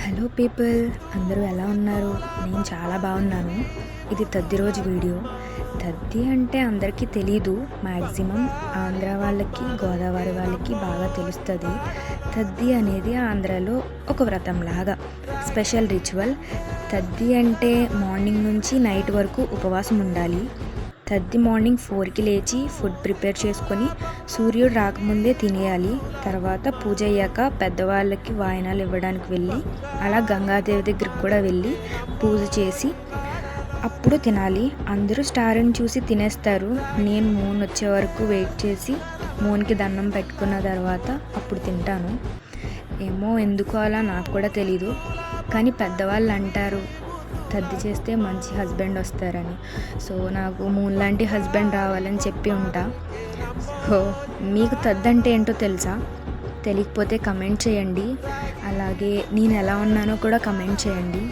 Hello people, అందరూ ఎలా ఉన్నారు? నేను చాలా బాగున్నాను. ఇది తద్ది రోజు వీడియో. తద్ది అంటే అందరికీ తెలీదు. మ్యాక్సిమం ఆంధ్ర వాళ్ళకి, గోదావరి వాళ్ళకి బాగా తెలుస్తుంది. తద్ది అనేది ఆంధ్రాలో ఒక వ్రతంలాగా స్పెషల్ రిచువల్. తద్ది అంటే మార్నింగ్ నుంచి నైట్ వరకు ఉపవాసం ఉండాలి. తద్ది మార్నింగ్ 4కి లేచి ఫుడ్ ప్రిపేర్ చేసుకొని సూర్యుడు రాకముందే తినేయాలి. తర్వాత పూజ అయ్యాక పెద్దవాళ్ళకి వాయనాలు ఇవ్వడానికి వెళ్ళి అలా గంగాదేవి దగ్గరికి కూడా వెళ్ళి పూజ చేసి అప్పుడు తినాలి. అందరూ స్టార్ని చూసి తినేస్తారు. నేను మూన్ వచ్చే వరకు వెయిట్ చేసి మూన్కి దండం పెట్టుకున్న తర్వాత అప్పుడు తింటాను. ఏమో ఎందుకో అలా నాకు కూడా తెలీదు, కానీ పెద్దవాళ్ళు అంటారు తద్ది చేస్తే మంచి హస్బెండ్ వస్తారని. సో నాకు మూన్ లాంటి హస్బెండ్ రావాలని చెప్పి ఉంటా. సో మీకు తద్ది అంటే ఏంటో తెలుసా? తెలియకపోతే కమెంట్ చేయండి. అలాగే నేను ఎలా ఉన్నానో కూడా కమెంట్ చేయండి.